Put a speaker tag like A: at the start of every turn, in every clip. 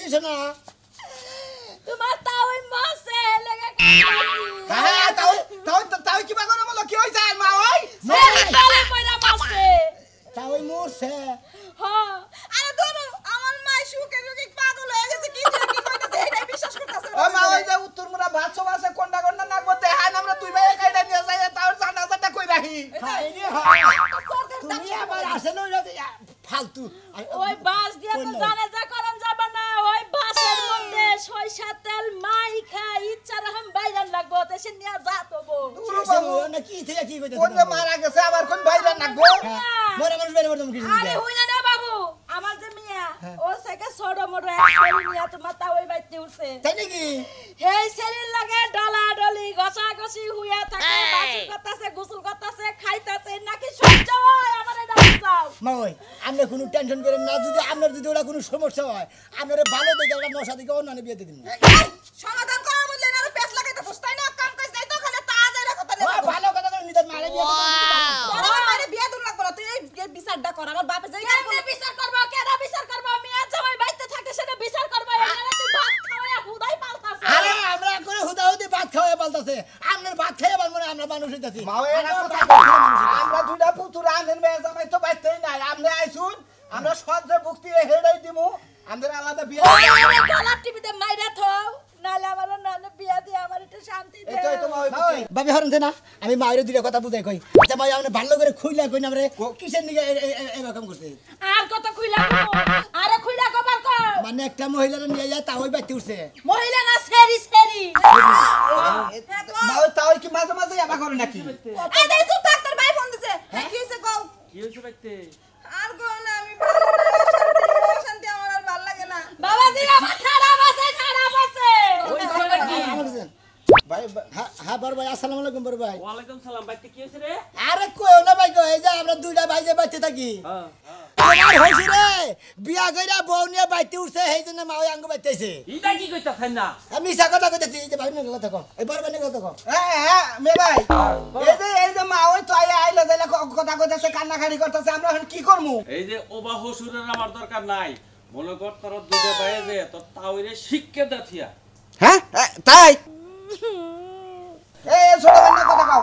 A: দিছো না
B: তোমার তাওই মাসে লেগে
C: হ্যাঁ তাও তাও তাও কি বাগর বলো কি হইছে আর মা ওই
B: তালে কইরা মাসে
A: তাওই মোরছে
B: হ্যাঁ
D: আরে ধরো আমার মা সুখে সুখে পাগল হয়ে গেছে কি যে কি কইতাছে এটাই বিশ্বাস করতেছে
C: ও মা ওই যে উত্তর মুরা ভাত সবাসে কোনটা কোনটা নাকবো দেখান আমরা দুই ভাই কাইটা নিয়ে যাই তাও জানাজাটা কই রাখি
A: খাইনি তুমি আবার আসে না ফালতু
B: ওই বাস দিয়া তো জানে যা করন যাবে না ওই বাসের মধ্যে সরিষা তেল মাই খাই ইচ্ছা রকম বাইরান লাগবো দেশে নিয়া যা তো বউ
A: না কি থেকে কি কইতে
C: কোন মারা গেছে আবার কোন বাইরে নাকবো
A: মরে মানুষ বেরে মরতাম কিছু
B: আরে হইনা না বাবু আমার যে মিয়া ও সাইকে ছোট মোটো এক সেরি নিয়া তোমার তা ওই বাইতে উঠছে
A: তাই নাকি
B: হেই সেরির লাগে ডলা ডলি গসা গসি হুইয়া থাকে বাসু করতেছে গোসল করতেছে খাইতেছে নাকি সহ্য হয় আমারে ডাকছাও
A: মা ওই আপনি কোনো টেনশন করেন না যদি আপনার যদি ওরা কোনো সমস্যা হয় আপনারা ভালো দেখে একটা নশা দিকে অন্য বিয়ে দিয়ে দিন
D: সমাধান করার বদলে না পেছ লাগাইতে বসতাই না কাম কাজ যাই তো খালি তা যাই কথা
A: ও ভালো কথা করে নিজের মারে বিয়ে
D: আমার মারে বিয়া দূর লাগবে না তুই এই বিচারটা কর আমার বাপে যাই
B: কেমনে বিচার করব কেডা বিচার করব মিয়া জামাই বাইতে থাকে সেটা বিচার করব এখানে তুই ভাত খাওয়া হুদাই পালতাছ
A: আরে আমরা করে হুদাহুদি ভাত খাওয়া পালতাছে আপনার ভাত খাইয়া পারবো না আমরা মানুষ হইতাছি
C: মা ওই না কথা আমরা দুইটা পুতুরা আনছেন মেয়ে জামাই তো বাইতেই নাই আপনি আইছুন আমরা সহজে ভক্তি হেড়াই দিমু আমাদের আলাদা বিয়ে
B: ওই গলা টিভিতে মাইরা থাও নালে আমার নানা বিয়া দিয়ে আমার একটু শান্তি দে
C: এটাই তো মা ওই
A: ভাবি হরনছে না আমি মায়ের দুইটা কথা বুঝাই কই আচ্ছা ভাই আপনি ভালো করে খুইলা কই না রে কিসের নিকে এরকম করতে
B: আর কত খুইলা আরে খুইলা কবার কও
A: মানে একটা মহিলার নিয়ে যায় তাও বাইতে উঠছে
B: মহিলা না সেরি সেরি
C: মা ওই তাও কি মাঝে মাঝে আবার করে নাকি
D: এই দেই চুপ থাক তোর ভাই ফোন দিছে কি হইছে কও
E: কি হইছে বাইতে
D: আর কও না আমি ভালো না শান্তি আমার আর ভালো লাগে না
B: বাবাজি আমার খারাপ আছে
E: হইছে নাকি
C: ভাই
A: হ্যাঁ বড় ভাই আসসালামু আলাইকুম বড় ভাই
E: ওয়ালাইকুম সালাম বাইতে কি হইছে রে
A: আরে কইও না ভাই কই যে আমরা দুইটা ভাই যে বাইতে থাকি
E: হ্যাঁ
A: তোমার হইছে রে বিয়া কইরা বউ নিয়ে বাইতে উঠছে সেইজন্য মা ওই আঙ্গ বাইতেছে
E: ইটা কি কইতাছেন না
A: আমি মিছা কথা কইতেছি এই যে ভাই নিয়ে কথা কও এই বড় ভাই নিয়ে কথা কও
C: হ্যাঁ মে ভাই এই যে মা ওই তো আইলা যাইলা কথা কইতাছে কান্নাকাটি করতেছে আমরা এখন কি করমু
E: এই যে ওবা হসুরের আমার দরকার নাই মনে কর তোর দুইটা বাইরে যে তোর তাওইরে শিক্ষা দাথিয়া
C: হ্যাঁ তাই এই ছোট ভাই কথা কও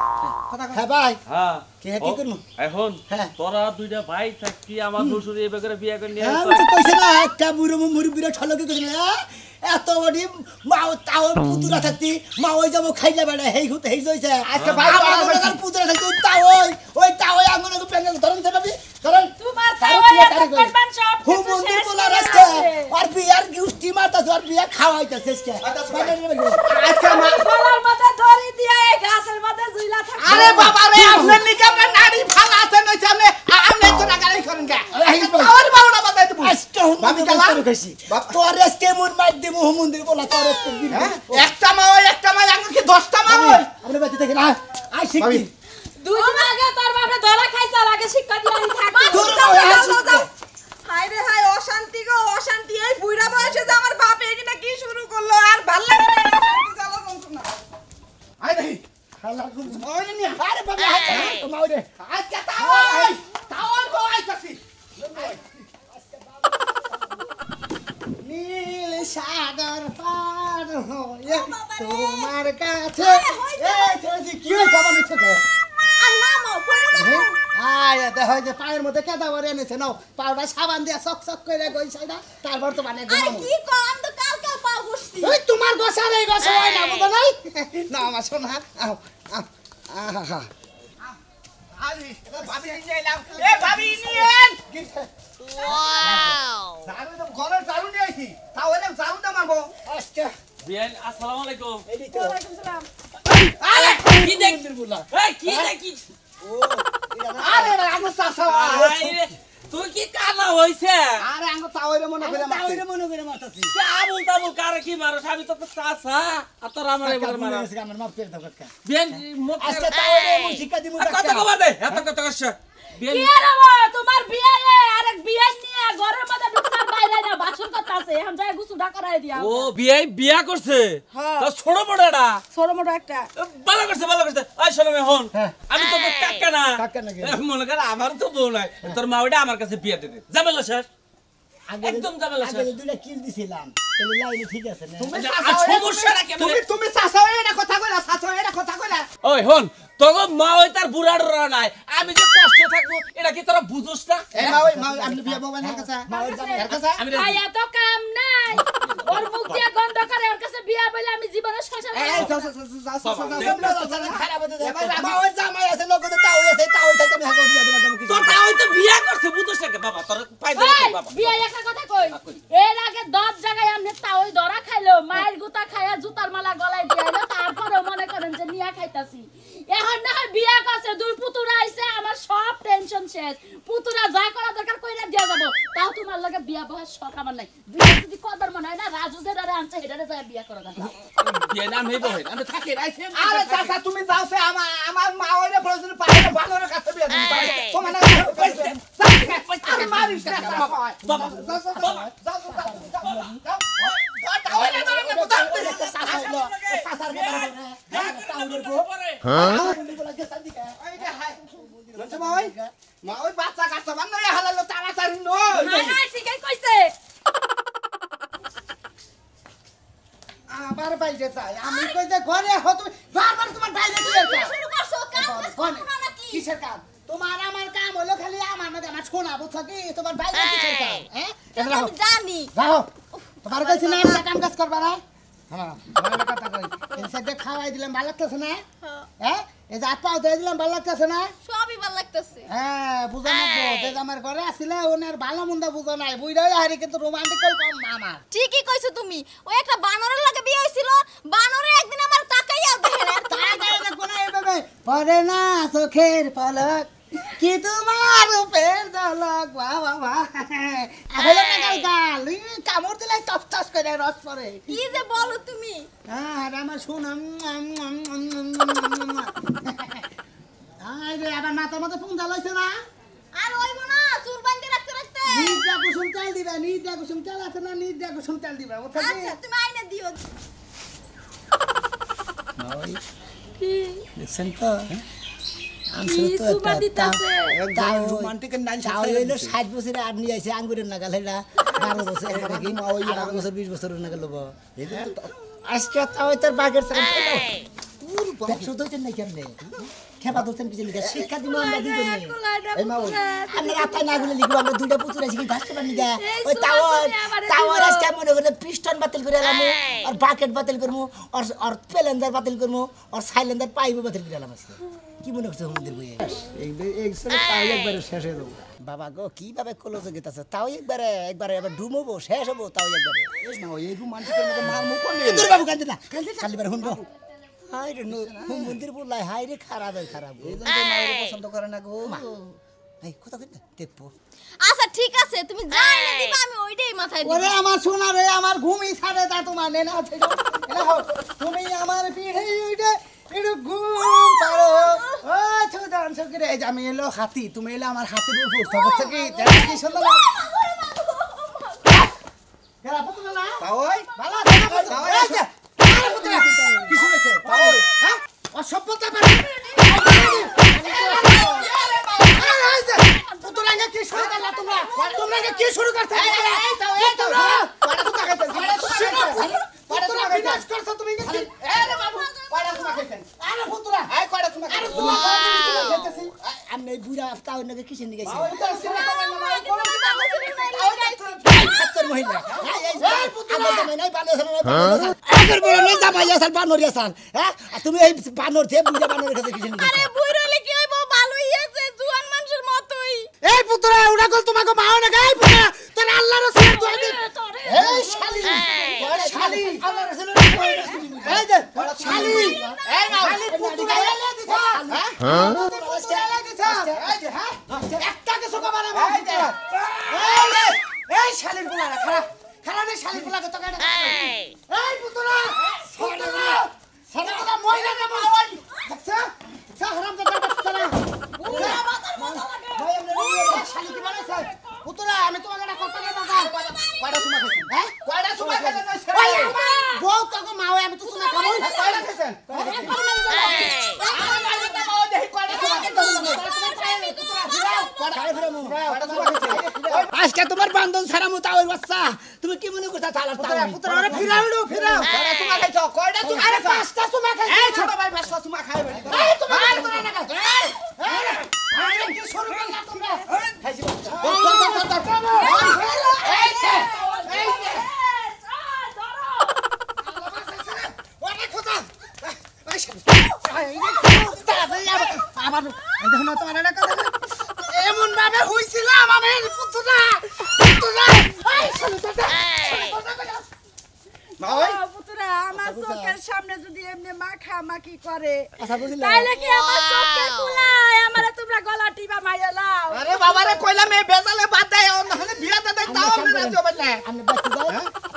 C: কথা কও
A: হ্যাঁ ভাই
E: হ্যাঁ
A: কি করমু
E: এখন
A: হ্যাঁ।
E: তোরা দুইটা ভাই থাকি আমার হসুর এই বেগরে বিয়া করে নিয়ে
A: আমি তো কইছে না একটা বুড়ো মুরব্বিরা ঠলকে কইছে না এত বড়ি মাও তাও পুতুরা থাকতি মা ওই যাবো খাইলা বেড়া হেই হুত হেই জইছে
C: আজকে ভাই
A: আমার পুতুরা থাকতি ওই তাও আঙ্গুনে পেঙ্গা ধরন দেবি ধরন
B: তোমার তাওই এত করবেন সব
A: হু
B: কিছু
A: মন্দির
B: শেষ
A: বলা
B: হয়ে
A: রাস্তা
B: গেছে।
A: আর বিয়ার গিফটি মারতাছ আর বিয়া খাওয়াইতাছ কে
C: আজকে মা
B: গলার মধ্যে ধরি দিয়া এই গাছের মধ্যে ঝুইলা থাকে
C: আরে বাবা রে আপনার নিকে আপনার নারী ফালা আছে নইছে আপনি তো রাগারাগি করেন কে তাওর বাউড়া বাতাই দেব
A: আজকে হুমন্দি করে কইছি তোর আজকে মুন মার দিমু হুমন্দি বলা তোর আজকে
C: একটা মা আঙ্গুর কি 10টা মা ওই
A: আপনি বাইতে থাকেন আই শিখি
B: দুই দিন আগে তোর বাপে ধরা খাইছে আর আগে শিক্ষা দিলাম থাকবে
D: হাই রে হাই অশান্তি গো অশান্তি এই বুইড়া বয়সে যে আমার বাপ এখানে কি শুরু করলো আর ভাল লাগে না অশান্তি জ্বালা যন্ত্রণা
C: আই দেখি
A: খালা ওই নি আরে বাবা মাউরে
C: আজকে তাওর গো আইতাছি
A: নীল সাগর পার হয়ে তোমার কাছে এই ছেলে কি হইছে আমার নিচে
D: আর নামো পড়ে যাবো
A: আয় দেখো যে পায়ের মধ্যে কেদা ভরে এনেছে নাও পাউডার সাবান দিয়ে চকচক করে গইছাইডা তারপর তো মানে
D: আর
A: ঘুমাবো
D: কি কম তো কালকে পাও বসছি
A: ওই তোমার গোসার এই গোসা হয় না বুঝো নাই না আমার সোনা আও আহা
C: আরে ভাবি নিয়ে এলাম এ ভাবি নিয়েন ওয়াও জারু তো ঘরের জারু নিয়ে আইছি তাও এলাম জারু না মারবো
A: আচ্ছা
E: বিয়ান আসসালামু আলাইকুম
A: এই তো
B: ওয়ালাইকুম সালাম
E: আরে কি দেখ
A: বলা
E: এই কি দেখি
A: ও
C: আরে আঙ্গুর চাচা
E: আরে তুই কি কানা হইছে
C: আরে আঙ্গুর তাওরে মনে করে মারছে
A: তাওরে মনে করে মারতাছি
E: আবুল তাবুল কারে কি মারো আমি তো চাচা আর তোর আমার এবারে মারা
A: আমার মাপ করে দাও কাকা
E: বিয়ান মুখ
A: আজকে তাওরে মু শিক্ষা দিমু
E: কত কবার দে এত কত কষ্ট বিয়ান
B: কি আর হবো তোমার বিয়ে আরেক বিয়ে নিয়ে ঘরের মধ্যে ঢুকতার বাইরে না বাসন করতে আছে এখন যায় গুছুটা করাই দিয়া
E: ও বিয়া করছে
B: হ্যাঁ।
E: তো ছোট বড়টা
B: ছোট মোটো একটা
E: ভালো করছে আই শোনো মেহন
A: হ্যাঁ।
E: আমি তো কাকা না
A: কাকা নাকি?
E: মনে কর আমার তো বউ নাই তোর মা ওটা আমার কাছে বিয়ে দিতে যাবেলা শেষ একদম ঝামেলা শেষ।
A: আগে দুইটা কিল দিছিলাম তাহলে লাইনে ঠিক আছে না
C: তুমি
E: আর সমস্যাটা কেমনে?
C: তুমি চাচাও এটা কথা কইলা চাচাও এটা কথা কইলা
E: ওই হন তোর মা ওই তার বুড়ার রড়া নাই আমি যে কষ্টে থাকবো এটা কি তোরা বুঝোস না?
C: এই মা ওই মা আপনি বিয়া বউ এর কাছে এর কাছে
E: আমি
B: ভাই এত কাম নাই ওর মুখ দিয়ে গন্ধ করে ওর কাছে বিয়া বলে আমি জীবনে শ্মশানে
C: এই
B: যাবো।
C: খারাপ হতে দে
A: মা ওই জামাই আছে লোকদের তাও আছে তাও থাকতে আমি হাগো দিয়া দেব কি
E: তোর তা ওই তো বিয়া করছে বুঝোস না কে বাবা তোর পাই দে
B: ওই,
E: বাবা
B: বিয়ে একটা কথা কই এর আগে 10 জায়গায় আমনে তাওই ধরা খাইলো মায়ের গুতা খায়া জুতার মালা গলায় দিয়াইলো তারপরে মনে করেন যে নিয়া খাইতাছি এখন না হয় বিয়া করছে দুই পুতুরা আইছে আমার সব টেনশন শেষ পুতুরা যা করা দরকার কইরা দিয়া যাব তাও তোমার লগে বিয়া বহার শখ আমার নাই বিয়া যদি কদর মনে হয় না রাজু যে দাঁড়া আনছে হেডারে যায় বিয়া করা দরকার
E: বিয়ে নাম হইব হই আমি থাকি রাইছে
C: আরে চাচা তুমি যাও সে আমার মা ওইরে প্রয়োজন পাইলে ভালোর কাছে বিয়া দিতে পারে তোমার না আরে মারিস না বাবা যাও তাহলে তো আমি বুঝাম মা ওই বাচ্চা কাচ্চা বান্ধব হালালো তাড়াতাড়ি নয়
B: নাই ঠিকই কইছে
C: আবার বাইরে যাই আমি কই যে ঘরে হো তুমি বারবার তোমার বাইরে দিয়ে
B: শুরু করছো কাম করছো না নাকি
C: কিসের কাম তোমার আমার কাম হলো খালি আমার না আমার শোনাবো থাকি তোমার বাইরে কিসের কাম হ্যাঁ
B: আমি জানি
C: রাখো তোমার কাছে না কাম কাজ করবা না হ্যাঁ ভালো কথা কই এই সাথে খাওয়াই দিলাম ভালো লাগতেছে না হ্যাঁ এই যে আপা দিয়ে দিলাম ভালো লাগতেছে না
B: সবই ভালো লাগতেছে
C: হ্যাঁ বুঝা লাগবো যে আমার ঘরে আসলে ওনার ভালো মন্দ বুঝা নাই বুইরাই হারি কিন্তু রোমান্টিক কম মামা
B: ঠিকই কইছো তুমি ওই একটা বানরের লাগে বিয়ে হইছিল বানরে একদিন আমার তাকাইয়া দেখেন আর
C: তাকাই দেখো না এইভাবে পরে না চোখের পলক কি তোমার রূপের ঝলক বাহ বাহ বাহ আহলে নাগাল গাল কামড় দিলে টস টস করে রস পড়ে
B: কি যে বলো তুমি
C: হ্যাঁ আর আমার শুনাম আরে আবার মাথার মধ্যে ফোন জ্বালাইছে না
B: আর হইব না চুল বাঁধতে রাখতে রাখতে
C: নিদ্রা কুসুম তেল দিবা নিদ্রা কুসুম তেল আছে না নিদ্রা কুসুম তেল দিবা
B: আচ্ছা তুমি আইনা দিও কি
A: দেখছেন তো
B: কি সুবা দিতাছে
A: রোমান্টিক নাইন তাও হইলো 60 বছরে আর নিয়ে আইছে আঙ্গুরের নাগাল হইলা 12 বছর নাকি 18 বছর 20 বছরের নাগাল লব আজকে তাও তার বাগের সাথে ব্যবসা দইতেন না কেমনে খেপা দইতেন কিছু লিখা শিক্ষা দিব আমরা দিব না এই মা আমরা আতাই না গুলো লিখব আমরা দুইটা পুতুরা শিখি ঘাস কাটা নিগা ওই তাও আজকে মনে করে পিস্টন বাতিল করে আলাম আর বাকেট বাতিল করমু আর পেলেন্ডার বাতিল করমু আর সাইলেন্ডার পাইব বাতিল করে আলাম আজকে কি মনে করছো আমাদের বইয়ে এই সব তাও একবারে শেষ হয়ে যাবে বাবা গো কিভাবে কলজে গেতাছে তাও একবারে আবার ডুমবো শেষ হবো তাও একবারে এই মা এই রোমান্টিকের মধ্যে মারমু কোন তোর বাবু কান্দে না খালি বার হুনবো হাই রে হুম মন্দির বললাই হাই রে খারাপ এই জন্য মায়ের পছন্দ করে না গো এই কথা কই দেখবো
B: আচ্ছা ঠিক আছে তুমি যা এনে দিবা আমি ওইটাই মাথায় দিব
C: ওরে আমার সোনা রে আমার ঘুমই ছাড়ে তা তোমার নেনা আছে তুমি আমার পিঠে ওইটা একটু ঘুম পারো ও ছোটান সকিরে এই যে আমি এলো হাতি তুমি এলে আমার হাতির উপর বসে কি দেখো কি সুন্দর লাগে এরা পুতুল না তাওই ভালো আছে তাওই আছে আরে পুতুল কি শুনেছে তাওই হ্যাঁ অসভ্যতা পারে পুতুল আগে কি শুরু করলা তোমরা আগে কি শুরু করতে এই তাও পাড়া তো কাছে পাড়া তো বিনাশ করছো তুমি কি আরে বাবু পাড়া তো কাছে আরে পুতুল এই পাড়া তো কাছে দেখতেছি আমি এই বুড়া তাও নাকি কিসের দিকে গেছি ওই তো সিনা করে না খাত্তর মহিলা এই পুতুল আগে নাই বানর নাই আগের বড় নাই জামাই আসাল বানর আসাল হ্যাঁ তুমি এই বানর থেকে বুড়া বানরের কাছে কিসের দিকে
B: আরে বুইরলে কি হইব ভালোই আছে জুয়ান মানুষের মতই
C: এই পুত্রা উড়া গল তোমাকে মাও না গাই পুত্রা তোর আল্লাহর রাসূল দোয়া দে এই শালি আল্লাহর রাসূলের এই দে শালি এই মা শালি পুত্রা এলে দিছা হ্যাঁ পুত্রা এলে দিছা এই যে হ্যাঁ একটাকে সোকা বানাবো এই শালির পোলারা খারা নে শালির পোলাকে তো কাটা এই পুত্রা সারা মহিলা না বলে ওই দেখছা হারাম দা বাচ্চা না শালি কি বানাইছে পুতুলা আমি তোমাকে একটা কথা বলবো কয়টা সুমা খাইছেন হ্যাঁ কয়টা সুমা খাইছেন বউ তোকে মাও আমি তো সুমা খাবো কয়টা খাইছেন
A: আজকে তোমার বান্ধন ছাড়া মতো ওই বাচ্চা তুমি কি মনে করছো চালার
C: পুতরা পুতরা আরে ফিরাও ফিরাও কয়টা চুমা খাইছো কয়টা চুমা আরে পাঁচটা চুমা খাইছো এই ছোট ভাই পাঁচটা চুমা খাইবে এই তুমি আর তোরা না এই কি শুরু করলা তোমরা খাইছি ওরে খোদা আবার দেখুন তোমার এটা কথা এমন ভাবে হইছিলাম আমি পুতরা পুতরা এই শুনুটা
D: পুতরা আমার চোখের সামনে যদি এমনি মাখামাখি করে
A: আচ্ছা বুঝলা
B: তাইলে কি আমার চোখে কুলায় আমারে তোমরা গলা টিপা মাইরা লাও
C: আরে বাবা রে কইলাম এই বেজালে বাদ দেয় নাহলে বিয়া দাদাই তাও আমি না যাবে না
A: আমি বাচ্চা যাও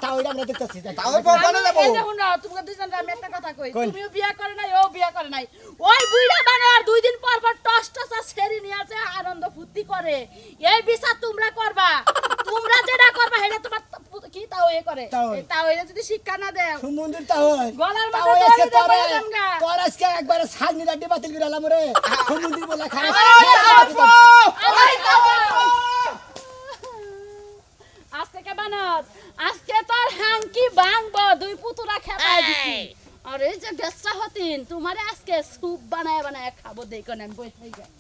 A: তাও এটা আমরা দেখতেছি
C: তাও বকনে দেব
B: এই দেখুন না তোমরা দুইজন আমি একটা কথা কই তুমিও বিয়া করে নাই ও বিয়া করে নাই ওই বুইড়া বানার 2 দিন পর পর টস টসা ছেড়ে নিয়ে আছে আনন্দ ফুর্তি করে এই বিচার তোমরা করবা তোমরা যেটা করবা সেটা তোমার কি তাও এ করে তাও এটা যদি শিক্ষা না দেও
A: সুমন্দির তাও
B: গলার
A: তাও
B: মধ্যে
A: আজকে
B: দড়ি
A: তোরে
B: দিয়ে গঙ্গা
A: তোর আজকে একবারে সাগনি রাড্ডি বাতিল করে আলাম রে সুমন্দির বলা খারাপ
B: আজকে কে বানাত আজকে তোর হাঙ্কি ভাঙবো দুই পুতুরা খেপায় দিছি আর এই যে বেসরা হতিন তোমারে আজকে স্যুপ বানায় বানায় খাবো দেখো না আমি বইতে যাই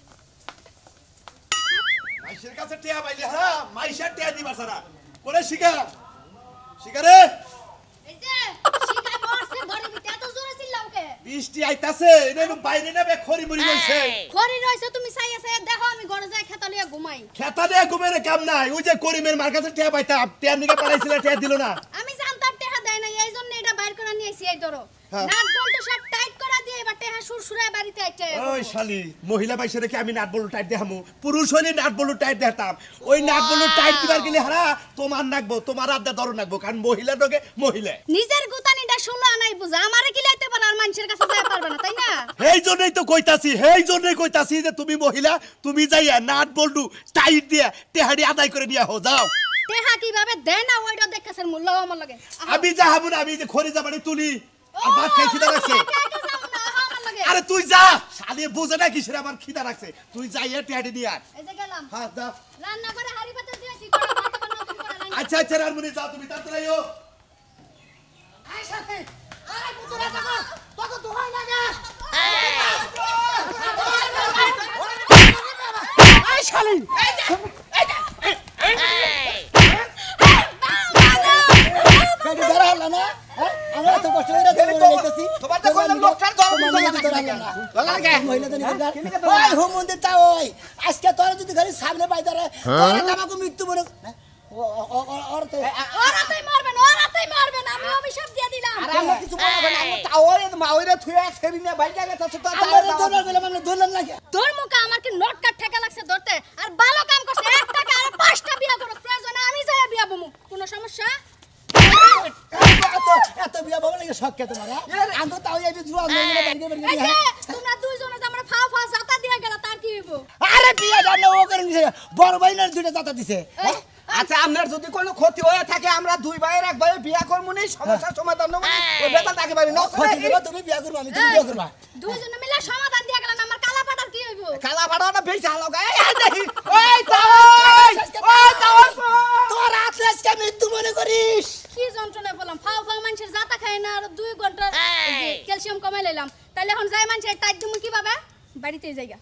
F: মাইশের কাছে টিয়া পাইলি হ্যাঁ মাইশের টিয়া দিবা সারা কোনে শিখা শিখা রে
G: এই যে শিকায় মরছে ঘরে ভিতরে এত জোরে চিল্লাও কে
F: বৃষ্টি আইতাছে এনে বাইরে নেবে খড়ি মুড়ি হইছে
G: ঘরে রইছে তুমি চাইয়া চাইয়া দেখো আমি ঘরে যাই খেতা লিয়া ঘুমাই
F: খেতা দিয়ে ঘুমের কাম নাই ওই যে করিমের মার কাছে টিয়া পাইতা টিয়া নিকে পালাইছিল টিয়া দিল না
G: আমি জানতাম টেহা দেয় না এই জন্য এটা বাইর করে নিয়ে আইছি এই ধরো নাট বলতে সব টাইট করা দিয়ে এবার টেহা সুরসুরায় বাড়িতে আইছে
F: ওই শালি মহিলা বাইছে রেখে আমি নাট বলু টাইট দেখামু পুরুষ হইলে নাট বলু টাইট দেখাতাম ওই নাট বলু টাইট দিবার গেলে হারা তোমার নাকবো তোমার আড্ডা ধরো নাকবো কারণ মহিলা তোকে মহিলা
G: নিজের গুতানিটা শুনলো আনাই বুঝা আমারে কি লাইতে পারে আর মানুষের কাছে যাইতে পারবে না তাই না
F: এই জন্যই তো কইতাছি যে তুমি মহিলা তুমি যাইয়া নাট বলু টাইট দিয়া টেহাড়ি আদায় করে নিয়া হো যাও
G: টেহা কিভাবে দেয় না ওইটা দেখেছেন মূল্য আমার লাগে
F: আমি যা হাবু না আমি যে খড়ি যাবানি তুলি আর ভাত খাই খিদা লাগছে আরে তুই যা শালি বুঝে না কিসের আমার খিদা লাগছে তুই যাই এ টেহাড়ি নিয়ে আয়
G: এই যে গেলাম
F: হ্যাঁ দাও
G: রান্না করে হাড়ি পাতে দিয়েছি করে ভাত নতুন করে রান্না
F: আচ্ছা আচ্ছা রানমুনি যাও তুমি তাড়াতাড়ি আইও
C: আই সাথে আরে পুতরা টাকা তোকে দোহাই লাগা আই শালি
A: কাটি ধরা হলো না আমরা তো কষ্ট করে ধরে যাইতেছি
C: তোমার তো কইলাম লোকটার দরদ
A: ধরা হলো না মহিলা তো নিকট ওই হোম মন্দির তা ওই আজকে তোরা যদি ঘরে সামনে পাই তোরা আমাকে মৃত্যু বলে
G: ওরাতেই মারবেন আমি অভিশাপ দিয়ে দিলাম
C: আরে আমরা কিছু বলবো না আমরা তাও ওই মাওইরে থুয়া ছেড়ি না বাইকা গেছে তো
A: আমরা ধরলাম না
G: তোর মুখে আমার কি নোট কাট ঠেকা লাগছে ধরতে আর ভালো কাম করছে এক টাকা আর 5টা বিয়া করো প্রয়োজন আমি যাই বিয়া বমু কোনো সমস্যা
A: এত বিয়া বাবা লাগে শখ কে তোমার আমি তো তাও যাইবে জুয়া
G: এই যে তোমরা দুইজনে যে আমরা ফাও ফাও জাতা দিয়ে গেল তার কি হইব
A: আরে বিয়া জানো ও করে নিছে বড় ভাইনার দুইটা জাতা দিছে
C: আচ্ছা আপনার যদি কোনো ক্ষতি হয়ে থাকে আমরা দুই ভাইয়ের এক ভাইয়ের বিয়া করব নি সমস্যার সমাধান হবে ওই বেটা তাকে বাড়ি ন
A: ক্ষতি দেব তুমি বিয়া করবা আমি তুমি বিয়া করবা
G: দুইজনে মিলে সমাধান দিয়ে গেলেন আমার কালা পাটার কি হইব
C: কালা ভাড়াটা বেশি হালো গায় এই দেখি ওই তাও
A: তোর আজকে মৃত্যু মনে করিস
G: কি যন্ত্রণা বললাম ফাও ফাও মানুষের জাতা খায় না আর 2 ঘন্টা ক্যালসিয়াম কমাই লইলাম তাইলে এখন যাই মানুষের টাইট দিমু কি বাবা বাড়িতে যাইগা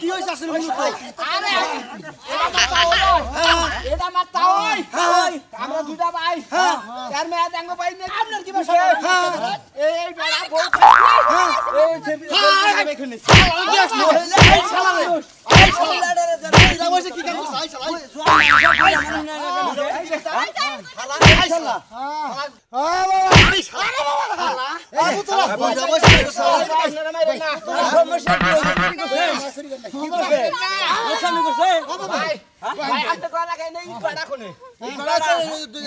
A: কি হইছে আসলে
C: এটা মা তাওই আমরা দুটা ভাই আর মেয়া জাঙ্গ ভাই নে আপনার কি ভাষা এই বড়া বউ এই ছেবি খাবে এখানে এই শালা রে এই শালা রে যাবছে কি কাজ এই শালা
A: চুরি করেন
C: কি করবে
E: আসামি করছে
C: ভাই ভাই আপনি করা লাগে নেই পাড়া কোনে
A: ওই হুমুদি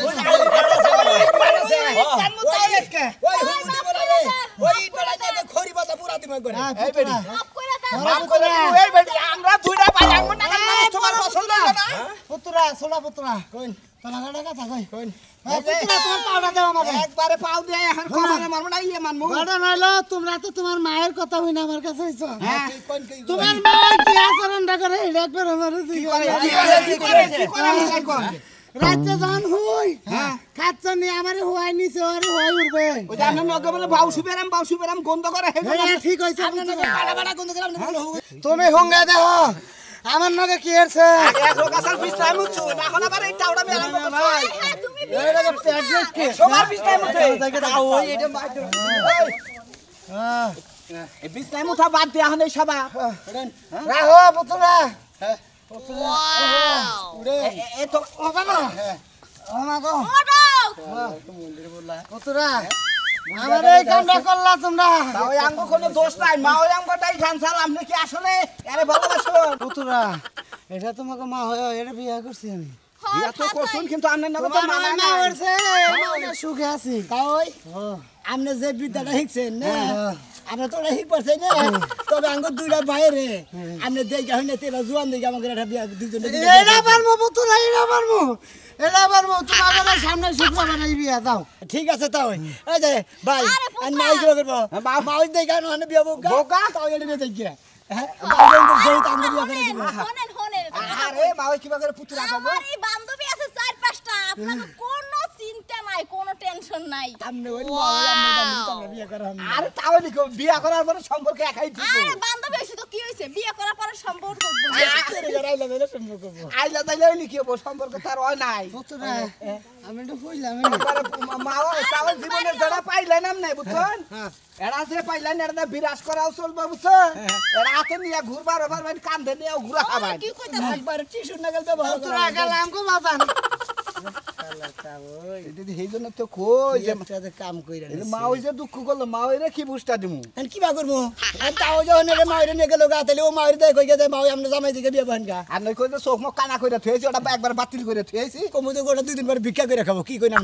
A: বলা রে ওই বলা যে খড়ি বাতা পুরা দিমা করে
C: এই বেডি
G: মাফ কইরা দাও
C: মাফ করে এই বেডি আমরা দুইটা ভাই আঙ্গুর নাগাল মানুষ তোমার পছন্দ হলো না
A: পুত্রা সোলা পুত্রা কইন তোলা গাড়া কথা কই কইন পুত্রা তোমার পাউডার দাও আমারে
C: একবারে পাও দিয়ে এখন কমারে মারমু না ইয়ে মানমু
A: গাড়া নাইলো তোমরা তো তোমার মায়ের কথা হই না আমার কাছে আইছো
C: হ্যাঁ
A: তোমার মা কি আচরণটা করে এটা একবার আমারে
C: কি করে
A: রাতে যখন হই খাচ্ছ নি আমারে হুয়াই নিছে আরে হুয়াই উঠবে
C: ওই যে আমরা নগে বলে বাউ সুবেরাম গন্ধ করে
A: ঠিক হইছে আপনার বাড়া বাড়া গন্ধ করে আপনি তুমি হুঙ্গা দেহ আমার নগে কি হচ্ছে
C: এক লোক আসার বিস্তার মুছু না এখন আবার এই টাউডা মেলা ভাই
G: তুমি
A: এইটা তো অ্যাড্রেস কি
C: সবার বিস্তার মুছে
A: ওই এটা মাইতে
C: এই বিস্তার মুছা বাদ দিয়ে এখন এই সবা
A: রাহো পুতুরা
C: এ তো
A: ও বাবা ও মা গো পুতুরা আমার এই কামটা করলা তোমরা
C: ওই আঙ্গ কোনো দোষ নাই মা ওই আঙ্গটাই খানসাল আপনি কি আসলে আরে ভালোবাসো
A: পুতুরা এটা তোমাকে মা হয় এটা বিয়ে করছি আমি
C: বিয়া তো করছুন কিন্তু আপনার নামে তো
A: তোমার
C: মানা
A: মা
C: নাই
A: হচ্ছে আমরা সুখে আছি তাই আপনি যে বিদ্যাটা শিখছেন না আমরা তো শিখ পারছি না তবে আঙ্গুর দুইটা বাইরে আপনি দেখে হইনা তেরা জোয়ান দেখে আমাকে একটা বিয়া দুইজনে এটা পারবো পুতুরা এটা পারবো তোমাদের সামনে শুক্রবার এই বিয়া দাও ঠিক আছে তাও এই যে ভাই আমি মাই কি করবো মাই দেখে না বিয়া বোকা তাও এটা নিয়ে দেখি হ্যাঁ বাবা তো যেই তাঙ্গে বিয়া করে দিবে
G: হনেন হনেন
C: আরে মা ওই কিবা করে পুতুরা খাবো
G: আমার এই বান্ধবী আছে 4-5টা আপনার কোনো চিন্তা নাই কোনো টেনশন নাই
A: আপনি ওই মাই আমরা বিয়া করা আমি
C: আরে তাও লিখো বিয়া করার পরে সম্পর্কে একাই ঠিক
G: আরে বান্ধবী এসে তো কি হইছে বিয়ে করার পরে সম্পর্ক করব
C: আইলা তাইলে লিখিও সম্পর্ক তার হয় নাই
A: পুতুরা আমি তো কইলাম
C: মা তাও জীবনের যারা পাইলেন নাই বুঝছেন এরা যে পাইলেন এরা বিরাজ করাও চলবে বুঝছেন এরা হাতে নিয়ে ঘুরবার আবার মানে কান্দে নিয়ে ঘুরা খাবার
G: কি কইতাছ
A: একবার টিস্যু নাগাল ব্যবহার পুতুরা গেলাম গো বাজান
C: দিদি এই জন্য তো কই যে
A: কাম কইরা
C: মা ওই যে দুঃখ করলো মা ওইরে কি বুঝটা দিমু
A: কি বা করবো আর তাও যখন এর মাইরে নিয়ে গেল গা তাহলে ও মাইরে দেয় কই গেছে মাই আমরা জামাই দিকে বিয়ে বান গা
C: আর নই কই যে চোখ মুখ কানা কইরা থুয়েছি ওটা একবার বাতিল করে থুয়েছি
A: কমু তো গোটা 2 দিন পরে ভিক্ষা করে খাবো কি কই না